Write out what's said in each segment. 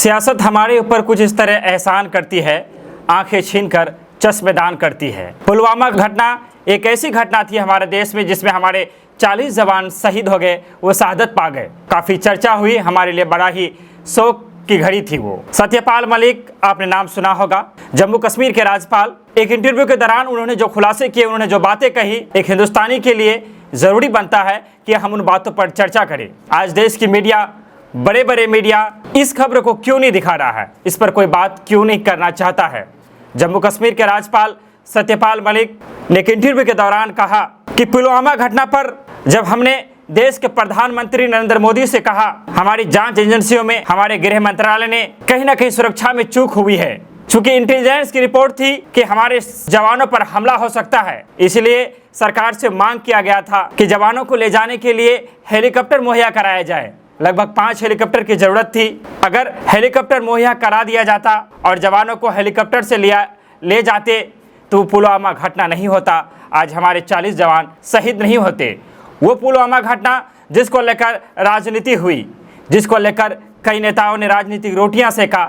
सियासत हमारे ऊपर कुछ इस तरह एहसान करती है, आंखें छीनकर चश्मेदान करती है। पुलवामा घटना एक ऐसी घटना थी हमारे देश में जिसमें हमारे 40 जवान शहीद हो गए, वो शहादत पा गए। काफ़ी चर्चा हुई, हमारे लिए बड़ा ही शोक की घड़ी थी वो। सत्यपाल मलिक, आपने नाम सुना होगा, जम्मू कश्मीर के राज्यपाल। एक इंटरव्यू के दौरान उन्होंने जो खुलासे किए, उन्होंने जो बातें कही, एक हिंदुस्तानी के लिए ज़रूरी बनता है कि हम उन बातों पर चर्चा करें। आज देश की मीडिया, बड़े बड़े मीडिया इस खबर को क्यों नहीं दिखा रहा है, इस पर कोई बात क्यों नहीं करना चाहता है। जम्मू कश्मीर के राज्यपाल सत्यपाल मलिक ने एक इंटरव्यू के दौरान कहा कि पुलवामा घटना पर जब हमने देश के प्रधानमंत्री नरेंद्र मोदी से कहा, हमारी जांच एजेंसियों में, हमारे गृह मंत्रालय ने कहीं ना कहीं सुरक्षा में चूक हुई है। चूंकि इंटेलिजेंस की रिपोर्ट थी कि हमारे जवानों पर हमला हो सकता है, इसलिए सरकार से मांग किया गया था कि जवानों को ले जाने के लिए हेलीकॉप्टर मुहैया कराया जाए। लगभग 5 हेलीकॉप्टर की जरूरत थी। अगर हेलीकॉप्टर मुहैया करा दिया जाता और जवानों को हेलीकॉप्टर से ले जाते तो पुलवामा घटना नहीं होता, आज हमारे 40 जवान शहीद नहीं होते। वो पुलवामा घटना जिसको लेकर राजनीति हुई, जिसको लेकर कई नेताओं ने राजनीतिक रोटियां सेका,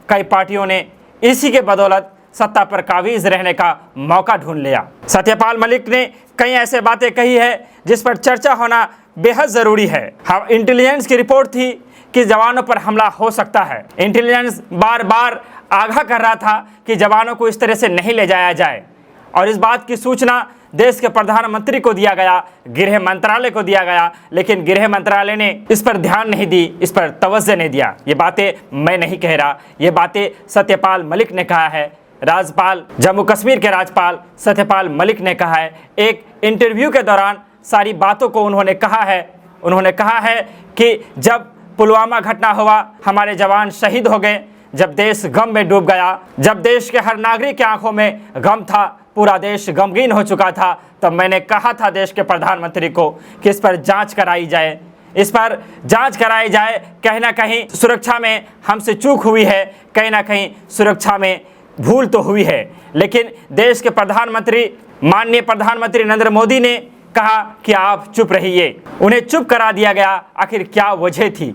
कई पार्टियों ने इसी के बदौलत सत्ता पर काबिज रहने का मौका ढूंढ लिया। सत्यपाल मलिक ने कई ऐसे बातें कही है जिस पर चर्चा होना बेहद ज़रूरी है। हाँ, इंटेलिजेंस की रिपोर्ट थी कि जवानों पर हमला हो सकता है। इंटेलिजेंस बार बार आगाह कर रहा था कि जवानों को इस तरह से नहीं ले जाया जाए, और इस बात की सूचना देश के प्रधानमंत्री को दिया गया, गृह मंत्रालय को दिया गया, लेकिन गृह मंत्रालय ने इस पर ध्यान नहीं दी, इस पर तवज्जो नहीं दिया। ये बातें मैं नहीं कह रहा, ये बातें सत्यपाल मलिक ने कहा है। राज्यपाल, जम्मू कश्मीर के राज्यपाल सत्यपाल मलिक ने कहा है। एक इंटरव्यू के दौरान सारी बातों को उन्होंने कहा है। उन्होंने कहा है कि जब पुलवामा घटना हुआ, हमारे जवान शहीद हो गए, जब देश गम में डूब गया, जब देश के हर नागरिक के आंखों में गम था, पूरा देश गमगीन हो चुका था, तब मैंने कहा था देश के प्रधानमंत्री को कि इस पर जांच कराई जाए, इस पर जांच कराई जाए। कहीं ना कहीं सुरक्षा में हमसे चूक हुई है, कहीं ना कहीं सुरक्षा में भूल तो हुई है, लेकिन देश के प्रधानमंत्री, माननीय प्रधानमंत्री नरेंद्र मोदी ने कहा कि आप चुप रहिए। उन्हें चुप करा दिया गया। आखिर क्या वजह थी,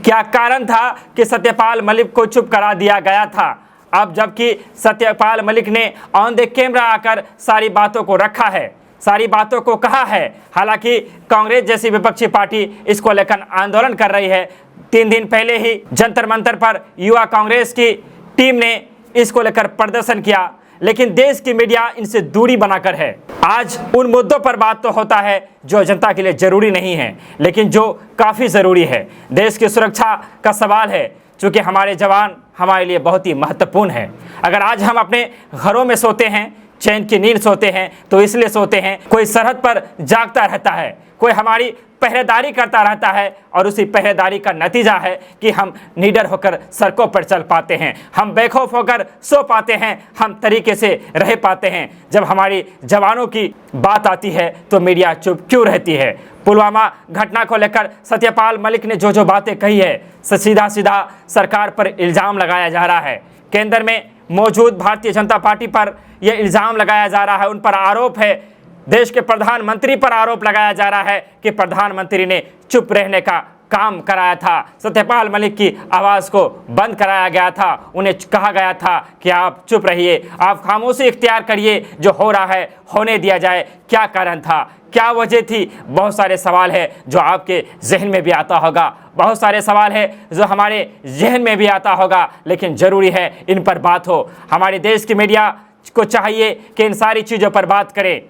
क्या कारण था कि सत्यपाल मलिक को चुप करा दिया गया था? अब जबकि सत्यपाल मलिक ने ऑन द कैमरा आकर सारी बातों को रखा है, सारी बातों को कहा है। हालांकि कांग्रेस जैसी विपक्षी पार्टी इसको लेकर आंदोलन कर रही है। 3 दिन पहले ही जंतर मंतर पर युवा कांग्रेस की टीम ने इसको लेकर प्रदर्शन किया, लेकिन देश की मीडिया इनसे दूरी बनाकर है। आज उन मुद्दों पर बात तो होता है जो जनता के लिए जरूरी नहीं है, लेकिन जो काफ़ी ज़रूरी है। देश की सुरक्षा का सवाल है, चूँकि हमारे जवान हमारे लिए बहुत ही महत्वपूर्ण है। अगर आज हम अपने घरों में सोते हैं, चैन की नींद सोते हैं, तो इसलिए सोते हैं कोई सरहद पर जागता रहता है, कोई हमारी पहरेदारी करता रहता है, और उसी पहरेदारी का नतीजा है कि हम निडर होकर सड़कों पर चल पाते हैं, हम बेखौफ होकर सो पाते हैं, हम तरीके से रह पाते हैं। जब हमारी जवानों की बात आती है तो मीडिया चुप क्यों रहती है? पुलवामा घटना को लेकर सत्यपाल मलिक ने जो बातें कही है, सीधा सीधा सरकार पर इल्ज़ाम लगाया जा रहा है। केंद्र में मौजूद भारतीय जनता पार्टी पर यह इल्ज़ाम लगाया जा रहा है, उन पर आरोप है, देश के प्रधानमंत्री पर आरोप लगाया जा रहा है कि प्रधानमंत्री ने चुप रहने का काम कराया था, सत्यपाल मलिक की आवाज़ को बंद कराया गया था, उन्हें कहा गया था कि आप चुप रहिए, आप खामोशी इख्तियार करिए, जो हो रहा है होने दिया जाए। क्या कारण था, क्या वजह थी? बहुत सारे सवाल है जो आपके जहन में भी आता होगा, बहुत सारे सवाल है जो हमारे जहन में भी आता होगा, लेकिन ज़रूरी है इन पर बात हो। हमारे देश की मीडिया को चाहिए कि इन सारी चीज़ों पर बात करे,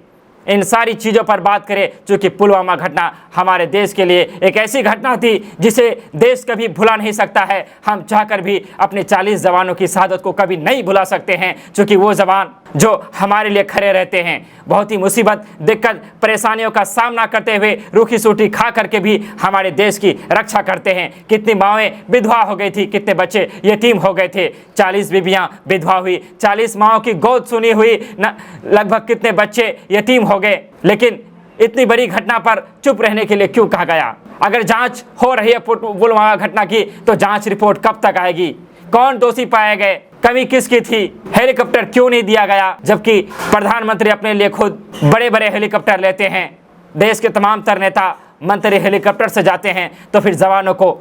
इन सारी चीज़ों पर बात करें, क्योंकि पुलवामा घटना हमारे देश के लिए एक ऐसी घटना थी जिसे देश कभी भुला नहीं सकता है। हम चाहकर भी अपने 40 जवानों की शहादत को कभी नहीं भुला सकते हैं, क्योंकि वो जवान जो हमारे लिए खड़े रहते हैं, बहुत ही मुसीबत, दिक्कत, परेशानियों का सामना करते हुए रूखी सूटी खा करके भी हमारे देश की रक्षा करते हैं। कितनी माँएं विधवा हो गई थी, कितने बच्चे यतीम हो गए थे, 40 बीबियाँ विधवा हुई, 40 माँओं की गोद सुनी हुई, लगभग कितने बच्चे यतीम हो गए। लेकिन इतनी बड़ी घटना पर चुप रहने के लिए क्यों कहा गया? अगर जांच हो रही है पुलवामा घटना की, तो जांच रिपोर्ट कब तक आएगी? कौन दोषी पाए गए? कमी किसकी थी? हेलीकॉप्टर क्यों नहीं दिया गया? जबकि प्रधानमंत्री अपने लिए खुद बड़े बड़े हेलीकॉप्टर लेते हैं, देश के तमाम तर नेता मंत्री हेलीकॉप्टर से जाते हैं, तो फिर जवानों को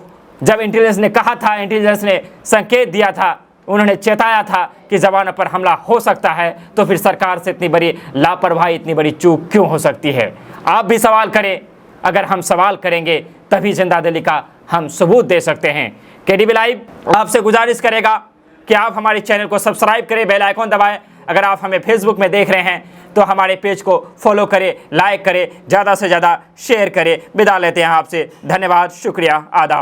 जब इंटेलिजेंस ने कहा था, इंटेलिजेंस ने संकेत दिया था, उन्होंने चेताया था कि जवानों पर हमला हो सकता है, तो फिर सरकार से इतनी बड़ी लापरवाही, इतनी बड़ी चूक क्यों हो सकती है? आप भी सवाल करें। अगर हम सवाल करेंगे तभी जिंदा दिली का हम सबूत दे सकते हैं। केडीवी लाइव आपसे गुजारिश करेगा कि आप हमारे चैनल को सब्सक्राइब करें, बेल आइकॉन दबाएं। अगर आप हमें फेसबुक में देख रहे हैं तो हमारे पेज को फॉलो करें, लाइक करें, ज़्यादा से ज़्यादा शेयर करें। विदा लेते हैं आपसे। धन्यवाद, शुक्रिया, आदाब।